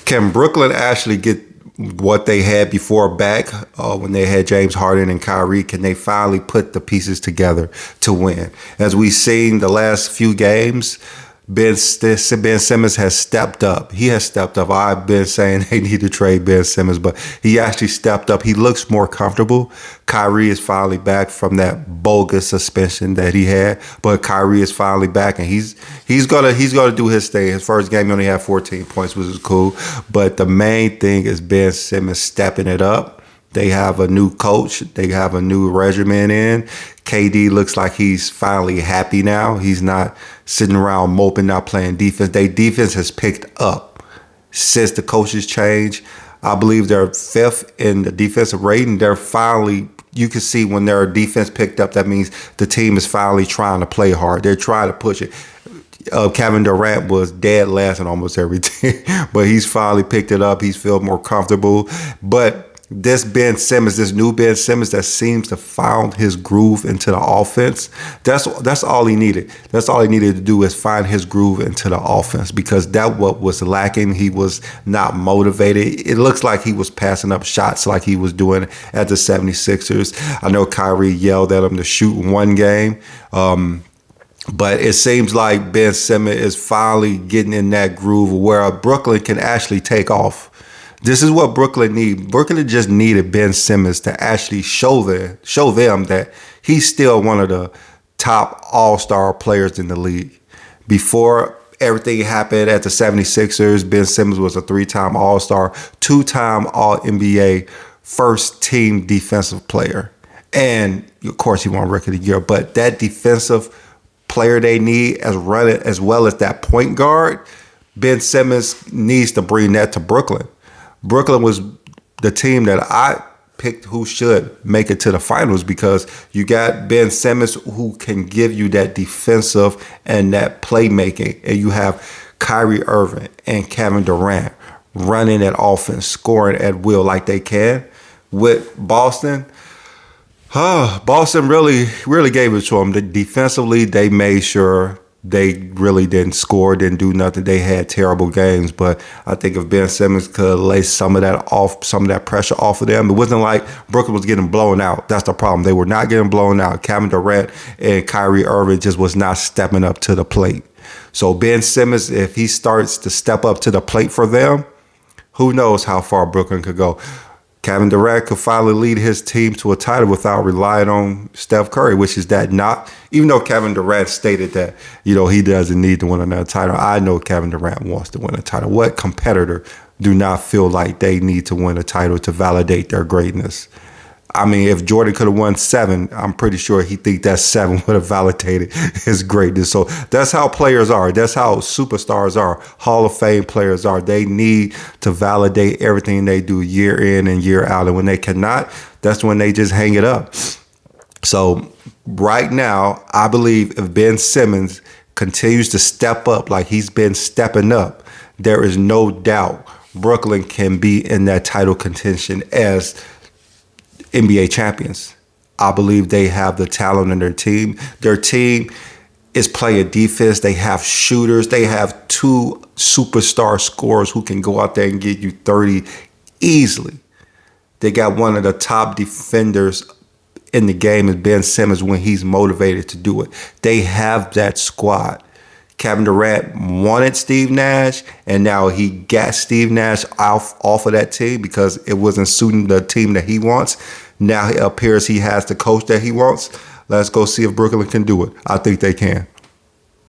Can Brooklyn actually get what they had before back when they had James Harden and Kyrie? Can they finally put the pieces together to win? As we've seen the last few games, Ben Simmons has stepped up. He has stepped up. I've been saying they need to trade Ben Simmons, but he actually stepped up. He looks more comfortable. Kyrie is finally back from that bogus suspension that he had, but Kyrie is finally back, and he's gonna do his thing. His first game, he only had 14 points, which is cool. But the main thing is Ben Simmons stepping it up. They have a new coach. They have a new regimen in. KD looks like he's finally happy now. He's not sitting around moping, not playing defense. Their defense has picked up since the coaches changed. I believe they're 5th in the defensive rating. They're finally, you can see when their defense picked up, that means the team is finally trying to play hard. They're trying to push it. Kevin Durant was dead last in almost everything, but he's finally picked it up. He's feel more comfortable. But this new Ben Simmons that seems to found his groove into the offense, that's all he needed. That's all he needed to do is find his groove into the offense, because that what was lacking. He was not motivated. It looks like he was passing up shots like he was doing at the 76ers. I know Kyrie yelled at him to shoot one game. But it seems like Ben Simmons is finally getting in that groove where Brooklyn can actually take off. This is what Brooklyn need. Brooklyn just needed Ben Simmons to actually show them that he's still one of the top all-star players in the league. Before everything happened at the 76ers, Ben Simmons was a 3-time all-star, 2-time all-NBA, first-team defensive player. And, of course, he won Rookie of the Year. But that defensive player they need as well as that point guard, Ben Simmons needs to bring that to Brooklyn. Brooklyn was the team that I picked who should make it to the finals, because you got Ben Simmons who can give you that defensive and that playmaking, and you have Kyrie Irving and Kevin Durant running that offense, scoring at will like they can. With Boston, Boston really gave it to them. Defensively, they made sure they really didn't score, didn't do nothing. They had terrible games, but I think if Ben Simmons could lay some of that pressure off of them, it wasn't like Brooklyn was getting blown out. That's the problem. They were not getting blown out. Kevin Durant and Kyrie Irving just was not stepping up to the plate. So Ben Simmons, if he starts to step up to the plate for them, who knows how far Brooklyn could go. Kevin Durant could finally lead his team to a title without relying on Steph Curry, which is that not, even though Kevin Durant stated that, he doesn't need to win another title. I know Kevin Durant wants to win a title. What competitor do not feel like they need to win a title to validate their greatness? I mean, if Jordan could have won 7, I'm pretty sure he think that 7 would have validated his greatness. So that's how players are. That's how superstars are. Hall of Fame players are. They need to validate everything they do year in and year out. And when they cannot, that's when they just hang it up. So right now, I believe if Ben Simmons continues to step up like he's been stepping up, there is no doubt Brooklyn can be in that title contention as NBA champions. I believe they have the talent in their team. Their team is playing defense. They have shooters. They have 2 superstar scorers who can go out there and get you 30 easily. They got one of the top defenders in the game is Ben Simmons when he's motivated to do it. They have that squad. Kevin Durant wanted Steve Nash, and now he got Steve Nash off of that team because it wasn't suiting the team that he wants. Now it appears he has the coach that he wants. Let's go see if Brooklyn can do it. I think they can.